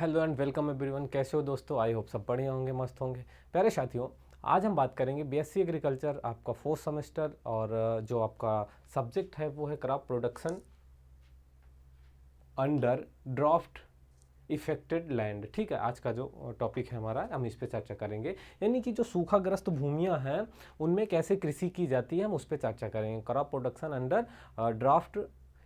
Hello and welcome everyone. कैसे हो दोस्तों? आई होप सब बढ़िया होंगे, मस्त होंगे। प्यारे साथियों, आज हम बात करेंगे बीएससी एग्रीकल्चर आपका फोर्थ सेमेस्टर और जो आपका सब्जेक्ट है वो है crop production under draft affected land. ठीक है, आज का जो टॉपिक है हमारा, हम इस पे चर्चा करेंगे। यानी कि जो सूखाग्रस्त भूमियां हैं उनमें कैसे कृषि की जाती है, हम उस पर चर्चा करेंगे। Crop production under draft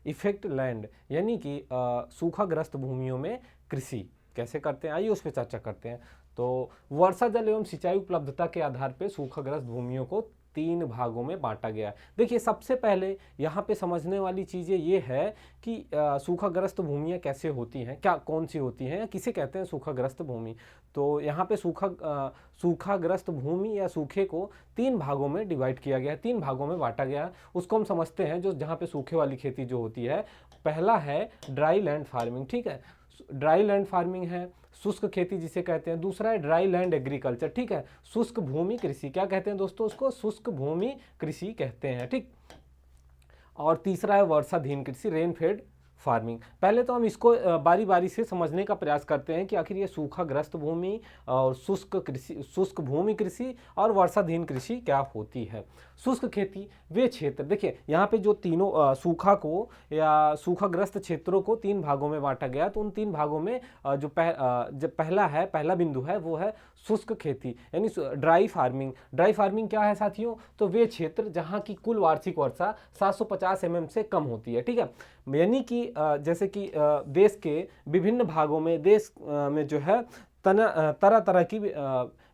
effect land, यानी कि सूखाग्रस्त भूमियों में कृषि कैसे करते हैं, आइए उस पर चर्चा करते हैं। तो वर्षा जल एवं सिंचाई उपलब्धता के आधार पर सूखाग्रस्त भूमियों को 3 भागों में बांटा गया। देखिए, सबसे पहले यहाँ पे समझने वाली चीज़ें ये है कि सूखाग्रस्त भूमियाँ कैसे होती हैं, क्या कौन सी होती हैं, किसे कहते हैं सूखाग्रस्त भूमि। तो यहाँ पे सूखाग्रस्त भूमि या सूखे को 3 भागों में डिवाइड किया गया है, 3 भागों में बांटा गया है। उसको हम समझते हैं जो जहाँ पे सूखे वाली खेती जो होती है। पहला है ड्राई लैंड फार्मिंग। ठीक है, ड्राई लैंड फार्मिंग है, शुष्क खेती जिसे कहते हैं। दूसरा है ड्राई लैंड एग्रीकल्चर। ठीक है, शुष्क भूमि कृषि, क्या कहते हैं दोस्तों उसको? शुष्क भूमि कृषि कहते हैं। ठीक, और तीसरा है वर्षाधीन कृषि, रेन फेड फार्मिंग। पहले तो हम इसको बारी बारी से समझने का प्रयास करते हैं कि आखिर ये सूखाग्रस्त भूमि और शुष्क कृषि, शुष्क भूमि कृषि और वर्षाधीन कृषि क्या होती है। शुष्क खेती वे क्षेत्र, देखिए यहाँ पे जो तीनों सूखा को या सूखाग्रस्त क्षेत्रों को 3 भागों में बांटा गया। तो उन 3 भागों में जो पहला बिंदु है वो है शुष्क खेती, यानी ड्राई फार्मिंग। ड्राई फार्मिंग क्या है साथियों? तो वे क्षेत्र जहाँ की कुल वार्षिक वर्षा 750 mm से कम होती है। ठीक है, यानी कि जैसे कि देश के विभिन्न भागों में, देश में जो है तरह तरह की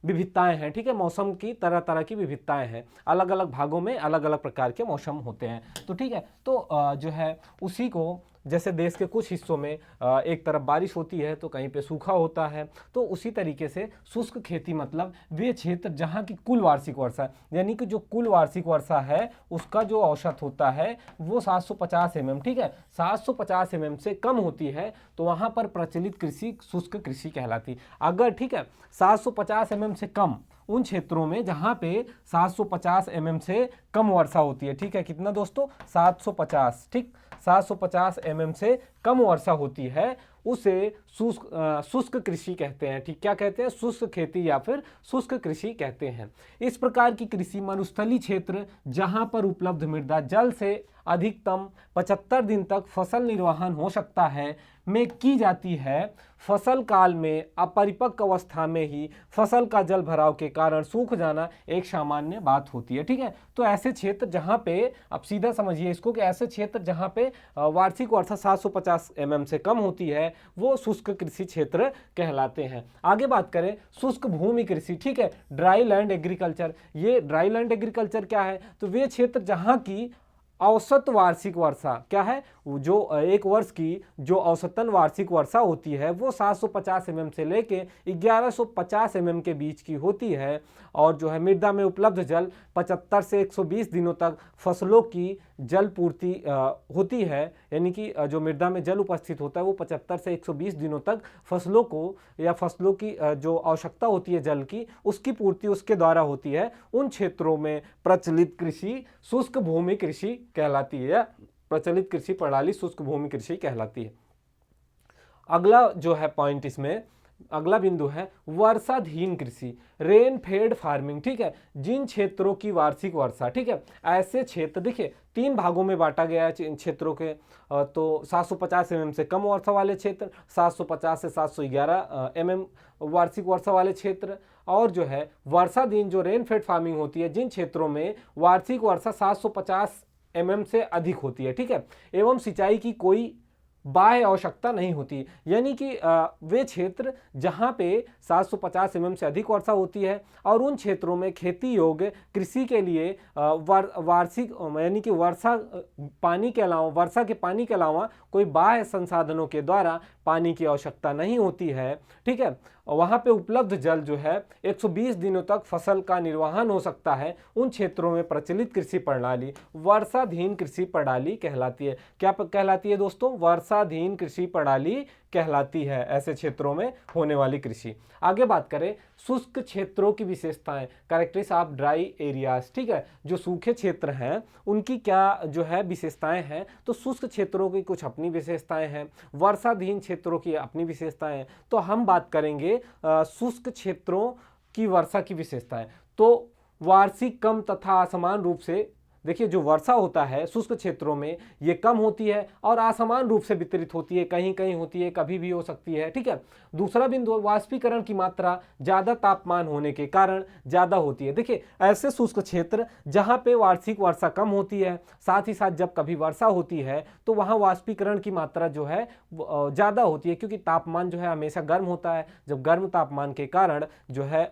विविधताएं हैं। ठीक है, मौसम की तरह तरह की विविधताएं हैं, अलग अलग भागों में अलग अलग प्रकार के मौसम होते हैं। तो ठीक है, तो जो है उसी को, जैसे देश के कुछ हिस्सों में एक तरफ बारिश होती है तो कहीं पे सूखा होता है, तो उसी तरीके से शुष्क खेती मतलब वे क्षेत्र जहाँ की कुल वार्षिक वर्षा, यानी कि जो कुल वार्षिक वर्षा है उसका जो औसत होता है वो 750 mm। ठीक है, 750 mm से कम होती है तो वहाँ पर प्रचलित कृषि शुष्क कृषि कहलाती। अगर ठीक है 750 mm से कम, उन क्षेत्रों में जहाँ पे 750 mm से कम वर्षा होती है। ठीक है, कितना दोस्तों? 750। ठीक, 750 mm से कम वर्षा होती है, उसे शुष्क कृषि कहते हैं। ठीक, क्या कहते हैं? शुष्क खेती या फिर शुष्क कृषि कहते हैं। इस प्रकार की कृषि मरुस्थलीय क्षेत्र जहां पर उपलब्ध मृदा जल से अधिकतम 75 दिन तक फसल निर्वहन हो सकता है में की जाती है। फसल काल में अपरिपक्व अवस्था में ही फसल का जल भराव के कारण सूख जाना एक सामान्य बात होती है। ठीक है, तो ऐसे क्षेत्र जहां पे, आप सीधा समझिए इसको, कि ऐसे क्षेत्र जहां पे वार्षिक वर्षा 750 mm से कम होती है वो शुष्क कृषि क्षेत्र कहलाते हैं। आगे बात करें शुष्क भूमि कृषि। ठीक है, ड्राई लैंड एग्रीकल्चर। ये ड्राई लैंड एग्रीकल्चर क्या है? तो वे क्षेत्र जहां की औसत वार्षिक वर्षा क्या है, जो एक वर्ष की जो औसतन वार्षिक वर्षा होती है वो 750 mm से लेके 1150 mm के बीच की होती है, और जो है मृदा में उपलब्ध जल 75 से 120 दिनों तक फसलों की जल पूर्ति होती है। यानी कि जो मृदा में जल उपस्थित होता है वो 75 से 120 दिनों तक फसलों को, या फसलों की जो आवश्यकता होती है जल की, उसकी पूर्ति उसके द्वारा होती है। उन क्षेत्रों में प्रचलित कृषि शुष्क भूमि कृषि कहलाती है, प्रचलित कृषि प्रणाली शुष्क भूमि कृषि कहलाती है। अगला जो है पॉइंट, इसमें अगला बिंदु है वर्षाधीन कृषि, रेन फेड फार्मिंग। ठीक है, जिन क्षेत्रों की वार्षिक वर्षा, ठीक है, ऐसे क्षेत्र देखिए 3 भागों में बांटा गया है इन क्षेत्रों के। तो 750 mm से कम वर्षा वाले क्षेत्र, 750 से 711 mm वार्षिक वर्षा वाले क्षेत्र, और जो है वर्षाधीन जो रेन फेड फार्मिंग होती है जिन क्षेत्रों में वार्षिक वर्षा 750 mm से अधिक होती है। ठीक है, एवं सिंचाई की कोई बाह्य आवश्यकता नहीं होती। यानी कि वे क्षेत्र जहां पे 750 mm से अधिक वर्षा होती है और उन क्षेत्रों में खेती योग्य कृषि के लिए वार्षिक, यानी कि वर्षा पानी के अलावा, वर्षा के पानी के अलावा कोई बाह्य संसाधनों के द्वारा पानी की आवश्यकता नहीं होती है। ठीक है, वहाँ पे उपलब्ध जल जो है 120 दिनों तक फसल का निर्वहन हो सकता है। उन क्षेत्रों में प्रचलित कृषि प्रणाली वर्षाधीन कृषि प्रणाली कहलाती है। क्या कहलाती है दोस्तों? वर्षाधीन कृषि प्रणाली कहलाती है ऐसे क्षेत्रों में होने वाली कृषि। आगे बात करें शुष्क क्षेत्रों की विशेषताएं, कैरेक्टरिस्टिक्स ऑफ ड्राई एरियाज, ठीक है, जो सूखे क्षेत्र हैं उनकी क्या जो है विशेषताएं हैं। तो शुष्क क्षेत्रों की कुछ अपनी विशेषताएं हैं, वर्षाधीन क्षेत्रों की अपनी विशेषताएं हैं। तो हम बात करेंगे शुष्क क्षेत्रों की वर्षा की विशेषताएं। तो वार्षिक कम तथा असमान रूप से, देखिए जो वर्षा होता है शुष्क क्षेत्रों में ये कम होती है और असमान रूप से वितरित होती है, कहीं कहीं होती है, कभी भी हो सकती है, ठीक है। दूसरा बिंदु, वाष्पीकरण की मात्रा ज़्यादा तापमान होने के कारण ज़्यादा होती है। देखिए ऐसे शुष्क क्षेत्र जहाँ पे वार्षिक वर्षा कम होती है, साथ ही साथ जब कभी वर्षा होती है तो वहाँ वाष्पीकरण की मात्रा जो है ज़्यादा होती है, क्योंकि तापमान जो है हमेशा गर्म होता है। जब गर्म तापमान के कारण जो है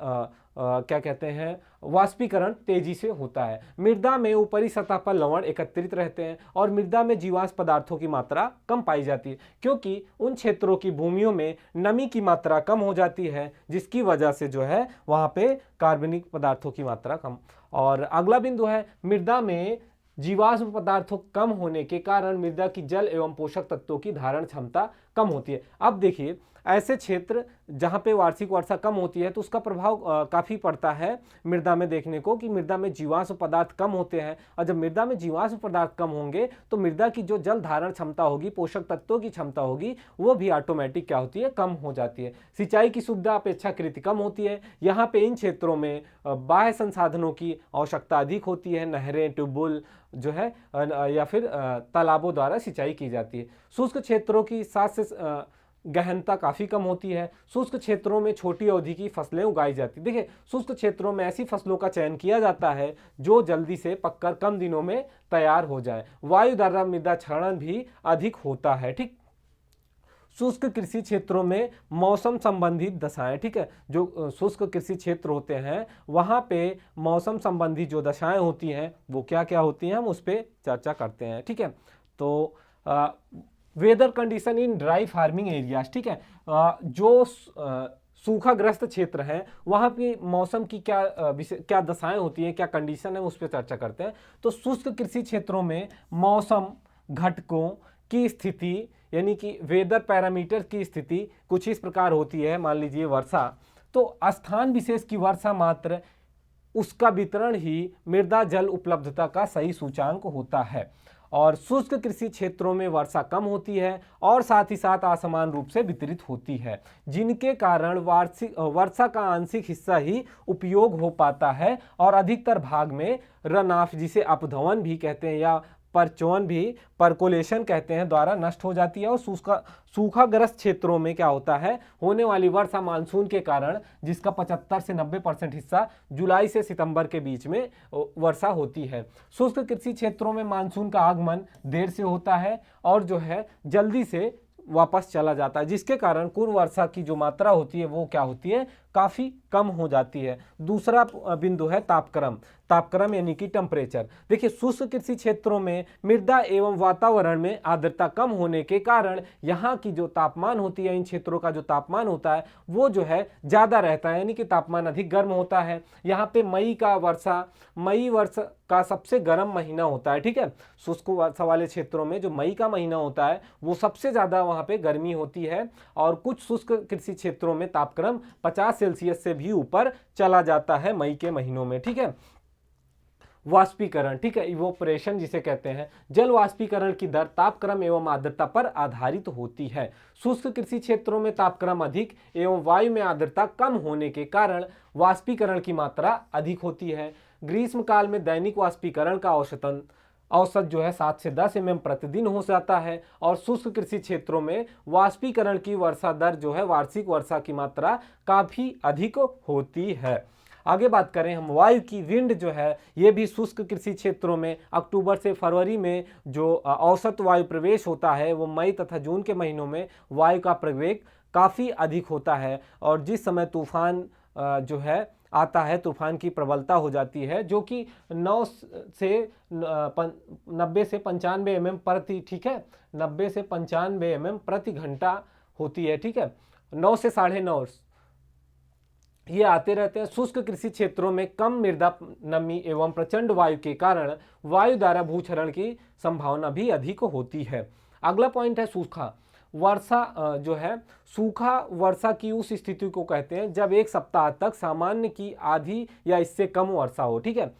क्या कहते हैं वाष्पीकरण तेजी से होता है। मृदा में ऊपरी सतह पर लवण एकत्रित रहते हैं और मृदा में जीवाश्म पदार्थों की मात्रा कम पाई जाती है, क्योंकि उन क्षेत्रों की भूमियों में नमी की मात्रा कम हो जाती है, जिसकी वजह से जो है वहां पे कार्बनिक पदार्थों की मात्रा कम। और अगला बिंदु है मृदा में जीवाश्म पदार्थों कम होने के कारण मृदा की जल एवं पोषक तत्वों की धारण क्षमता कम होती है। अब देखिए ऐसे क्षेत्र जहाँ पे वार्षिक वर्षा कम होती है तो उसका प्रभाव काफ़ी पड़ता है मृदा में, देखने को कि मृदा में जीवाश्म पदार्थ कम होते हैं, और जब मृदा में जीवाश्म पदार्थ कम होंगे तो मृदा की जो जल धारण क्षमता होगी, पोषक तत्वों की क्षमता होगी, वो भी ऑटोमेटिक क्या होती है, कम हो जाती है। सिंचाई की सुविधा अपेक्षाकृत कम होती है। यहाँ पे इन क्षेत्रों में बाह्य संसाधनों की आवश्यकता अधिक होती है, नहरें, ट्यूबवेल जो है या फिर तालाबों द्वारा सिंचाई की जाती है। शुष्क क्षेत्रों की साथ से गहनता काफ़ी कम होती है। शुष्क क्षेत्रों में छोटी अवधि की फसलें उगाई जाती। देखिए शुष्क क्षेत्रों में ऐसी फसलों का चयन किया जाता है जो जल्दी से पककर कम दिनों में तैयार हो जाए। वायु द्वारा मृदा क्षरण भी अधिक होता है, ठीक। शुष्क कृषि क्षेत्रों में मौसम संबंधी दशाएं, ठीक है, जो शुष्क कृषि क्षेत्र होते हैं वहाँ पे मौसम संबंधी जो दशाएं होती हैं वो क्या क्या होती हैं, हम उस पर चर्चा करते हैं, ठीक है। तो weather condition in dry farming areas, ठीक है, जो सूखाग्रस्त क्षेत्र हैं वहाँ पे मौसम की क्या दशाएं होती हैं, क्या कंडीशन है, उस पर चर्चा करते हैं। तो शुष्क कृषि क्षेत्रों में मौसम घटकों की स्थिति यानी कि वेदर पैरामीटर की स्थिति कुछ इस प्रकार होती है। मान लीजिए वर्षा, तो स्थान विशेष की वर्षा मात्र उसका वितरण ही मृदा जल उपलब्धता का सही सूचांक होता है। और शुष्क कृषि क्षेत्रों में वर्षा कम होती है और साथ ही साथ असमान रूप से वितरित होती है, जिनके कारण वर्षा का आंशिक हिस्सा ही उपयोग हो पाता है और अधिकतर भाग में रन ऑफ, जिसे अपधवन भी कहते हैं या परचौन भी, परकोलेशन कहते हैं, द्वारा नष्ट हो जाती है। और सूखाग्रस्त क्षेत्रों में क्या होता है, होने वाली वर्षा मानसून के कारण, जिसका 75 से 90% हिस्सा जुलाई से सितंबर के बीच में वर्षा होती है। शुष्क कृषि क्षेत्रों में मानसून का आगमन देर से होता है और जो है जल्दी से वापस चला जाता है, जिसके कारण कुल वर्षा की जो मात्रा होती है वो क्या होती है, काफ़ी कम हो जाती है। दूसरा बिंदु है तापक्रम। तापक्रम यानी कि टेम्परेचर। देखिए शुष्क कृषि क्षेत्रों में मृदा एवं वातावरण में आर्द्रता कम होने के कारण यहाँ की जो तापमान होती है, इन क्षेत्रों का जो तापमान होता है वो जो है ज़्यादा रहता है, यानी कि तापमान अधिक गर्म होता है। यहाँ पे मई वर्ष का सबसे गर्म महीना होता है, ठीक है। शुष्क वर्षा वाले क्षेत्रों में जो मई का महीना होता है वो सबसे ज़्यादा वहाँ पे गर्मी होती है, और कुछ शुष्क कृषि क्षेत्रों में तापक्रम 50 सेल्सियस से भी ऊपर चला जाता है मई के महीनों में, ठीक है। वाष्पीकरण, ठीक है, इवोपरेशन जिसे कहते हैं, जल वाष्पीकरण की दर तापक्रम एवं आर्द्रता पर आधारित होती है। शुष्क कृषि क्षेत्रों में तापक्रम अधिक एवं वायु में आर्द्रता कम होने के कारण वाष्पीकरण की मात्रा अधिक होती है। ग्रीष्म काल में दैनिक वाष्पीकरण का औसत जो है 7 से 10 mm प्रतिदिन हो जाता है, और शुष्क कृषि क्षेत्रों में वाष्पीकरण की वर्षा दर जो है, वार्षिक वर्षा की मात्रा काफ़ी अधिक होती है। आगे बात करें हम वायु की, विंड जो है ये भी शुष्क कृषि क्षेत्रों में अक्टूबर से फरवरी में जो औसत वायु प्रवेश होता है वो मई तथा जून के महीनों में वायु का प्रवेग काफ़ी अधिक होता है, और जिस समय तूफान जो है आता है, तूफान की प्रबलता हो जाती है, जो कि 90 से 95 mm प्रति, ठीक है, 90 से 95 mm प्रति घंटा होती है, ठीक है, 9 से 9.5 ये आते रहते हैं। शुष्क कृषि क्षेत्रों में कम मृदा नमी एवं प्रचंड वायु के कारण वायु द्वारा भूक्षरण की संभावना भी अधिक होती है। अगला पॉइंट है सूखा। वर्षा जो है सूखा वर्षा की उस स्थिति को कहते हैं जब एक सप्ताह तक सामान्य की आधी या इससे कम वर्षा हो। ठीक है,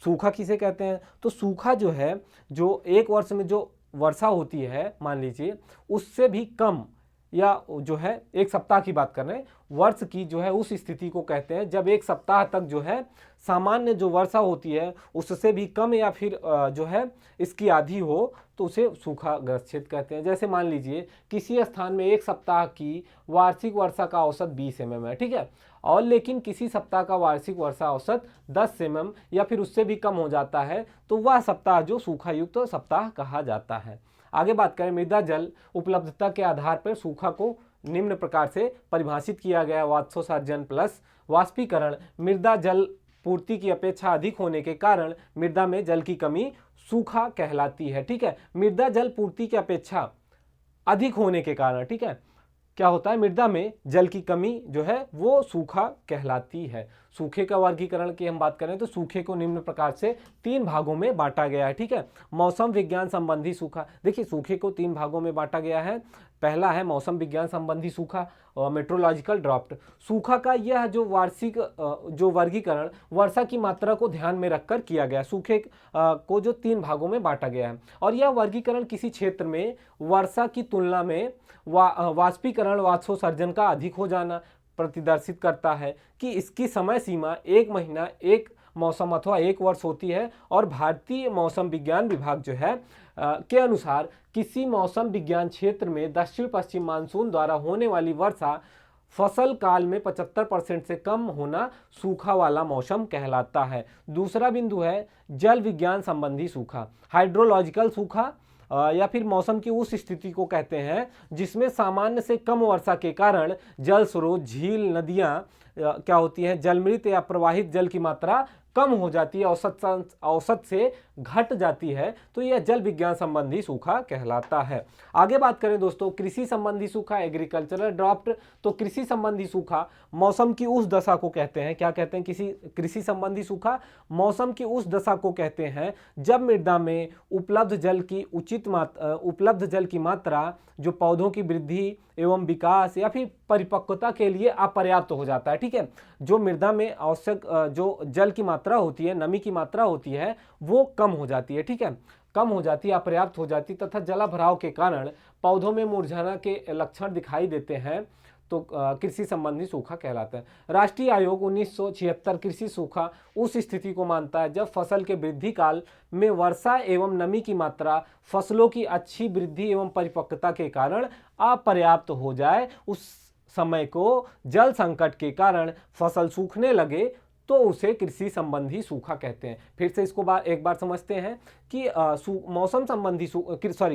सूखा किसे कहते हैं? तो सूखा जो है, जो एक वर्ष में जो वर्षा होती है मान लीजिए उससे भी कम, या जो है एक सप्ताह की बात कर रहे हैं, वर्ष की जो है उस स्थिति को कहते हैं जब एक सप्ताह तक जो है सामान्य जो वर्षा होती है उससे भी कम या फिर जो है इसकी आधी हो तो उसे सूखाग्रस्त क्षेत्र कहते हैं। जैसे मान लीजिए किसी स्थान में एक सप्ताह की वार्षिक वर्षा का औसत 20 mm है, ठीक है, और लेकिन किसी सप्ताह का वार्षिक वर्षा औसत 10 mm या फिर उससे भी कम हो जाता है तो वह सप्ताह जो सूखा युक्त सप्ताह कहा जाता है। आगे बात करें, मृदा जल उपलब्धता के आधार पर सूखा को निम्न प्रकार से परिभाषित किया गया। वाष्पोत्सर्जन प्लस वाष्पीकरण। मृदा जल पूर्ति की अपेक्षा अधिक होने के कारण मृदा में जल की कमी सूखा कहलाती है। ठीक है, मृदा जल पूर्ति की अपेक्षा अधिक होने के कारण, ठीक है, क्या होता है, मृदा में जल की कमी जो है वो सूखा कहलाती है। सूखे का वर्गीकरण की हम बात करें तो सूखे को निम्न प्रकार से 3 भागों में बांटा गया है। ठीक है, मौसम विज्ञान संबंधी सूखा। देखिए सूखे को 3 भागों में बांटा गया है। पहला है मौसम विज्ञान संबंधी सूखा, मेट्रोलॉजिकल ड्राफ्ट। सूखा का यह जो वार्षिक जो वर्गीकरण वर्षा की मात्रा को ध्यान में रखकर किया गया। सूखे को जो 3 भागों में बांटा गया है और यह वर्गीकरण किसी क्षेत्र में वर्षा की तुलना में वाष्पीकरण वाष्पोत्सर्जन का अधिक हो जाना प्रतिदर्शित करता है कि इसकी समय सीमा 1 महीना, 1 मौसम अथवा 1 वर्ष होती है। और भारतीय मौसम विज्ञान विभाग जो है के अनुसार किसी मौसम विज्ञान क्षेत्र में दक्षिण पश्चिम मानसून द्वारा होने वाली वर्षा फसल काल में 75% से कम होना सूखा वाला मौसम कहलाता है। दूसरा बिंदु है जल विज्ञान संबंधी सूखा। हाइड्रोलॉजिकल सूखा या फिर मौसम की उस स्थिति को कहते हैं जिसमें सामान्य से कम वर्षा के कारण जल स्रोत, झील, नदियां क्या होती हैं, जलमृत या प्रवाहित जल की मात्रा कम हो जाती है, औसत से घट जाती है, तो यह जल विज्ञान संबंधी सूखा कहलाता है। आगे बात करें दोस्तों कृषि संबंधी सूखा, एग्रीकल्चरल ड्राफ्ट। तो कृषि संबंधी सूखा मौसम की उस दशा को कहते हैं, क्या कहते हैं, कृषि संबंधी सूखा मौसम की उस दशा को कहते हैं जब मृदा में उपलब्ध जल की मात्रा जो पौधों की वृद्धि एवं विकास या फिर परिपक्वता के लिए अपर्याप्त हो जाता है। ठीक है, जो मृदा में आवश्यक जो जल की मात्रा होती है, नमी की मात्रा होती है, वो कम हो जाती है। ठीक है, कम हो जाती है, अपर्याप्त हो जाती है तथा जलाभराव के कारण पौधों में मुरझाना के लक्षण दिखाई देते हैं तो कृषि संबंधी सूखा कहलाता है। राष्ट्रीय आयोग 1976 कृषि सूखा उस स्थिति को मानता है जब फसल के वृद्धि काल में वर्षा एवं नमी की मात्रा फसलों की अच्छी वृद्धि एवं परिपक्वता के कारण अपर्याप्त हो जाए। उस समय को जल संकट के कारण फसल सूखने लगे तो उसे कृषि संबंधी सूखा कहते हैं। फिर से इसको एक बार समझते हैं कि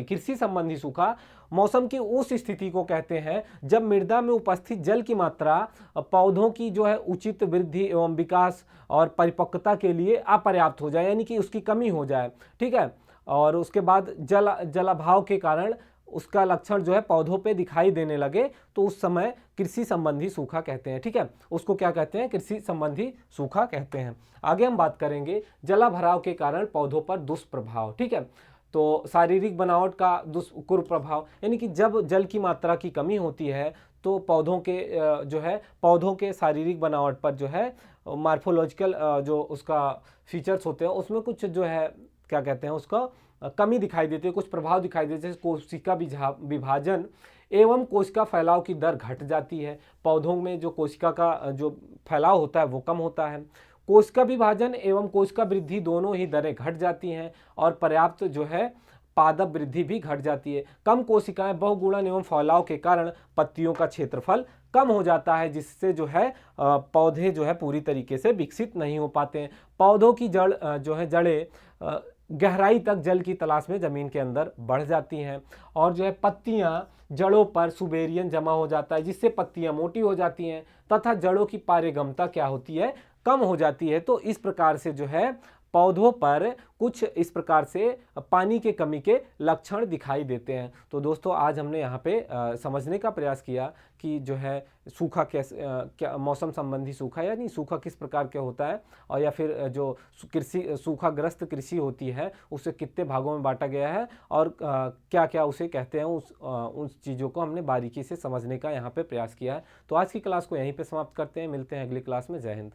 कृषि संबंधी सूखा मौसम की उस स्थिति को कहते हैं जब मृदा में उपस्थित जल की मात्रा पौधों की जो है उचित वृद्धि एवं विकास और परिपक्वता के लिए अपर्याप्त हो जाए, यानी कि उसकी कमी हो जाए। ठीक है, और उसके बाद जलाभाव के कारण उसका लक्षण जो है पौधों पे दिखाई देने लगे तो उस समय कृषि संबंधी सूखा कहते हैं। ठीक है, उसको क्या कहते हैं, कृषि संबंधी सूखा कहते हैं। आगे हम बात करेंगे जलाभराव के कारण पौधों पर दुष्प्रभाव। ठीक है, तो शारीरिक बनावट का कुप्रभाव, यानी कि जब जल की मात्रा की कमी होती है तो पौधों के शारीरिक बनावट पर जो है मार्फोलॉजिकल जो उसका फीचर्स होते हैं उसमें कुछ जो है क्या कहते हैं उसका कमी दिखाई देती है, कुछ प्रभाव दिखाई देते हैं। जैसे कोशिका विभाजन एवं कोशिका फैलाव की दर घट जाती है। पौधों में जो कोशिका का जो फैलाव होता है वो कम होता है। कोशिका विभाजन एवं कोशिका वृद्धि दोनों ही दरें घट जाती हैं और पर्याप्त जो है पादप वृद्धि भी घट जाती है। कम कोशिकाएं बहुगुणन एवं फैलाव के कारण पत्तियों का क्षेत्रफल कम हो जाता है जिससे जो है पौधे जो है पूरी तरीके से विकसित नहीं हो पाते हैं। पौधों की जड़ें गहराई तक जल की तलाश में जमीन के अंदर बढ़ जाती हैं और जो है पत्तियां जड़ों पर सुबेरियन जमा हो जाता है जिससे पत्तियां मोटी हो जाती हैं तथा जड़ों की पारगम्यता क्या होती है, कम हो जाती है। तो इस प्रकार से जो है पौधों पर कुछ इस प्रकार से पानी के कमी के लक्षण दिखाई देते हैं। तो दोस्तों आज हमने यहाँ पे समझने का प्रयास किया कि जो है सूखा कैसे क्या मौसम संबंधी सूखा यानी सूखा किस प्रकार का होता है, और या फिर जो कृषि सूखाग्रस्त कृषि होती है उसे कितने भागों में बांटा गया है और क्या क्या उसे कहते हैं, उस चीज़ों को हमने बारीकी से समझने का यहाँ पे प्रयास किया है। तो आज की क्लास को यहीं पे समाप्त करते हैं, मिलते हैं अगली क्लास में। जय हिंद।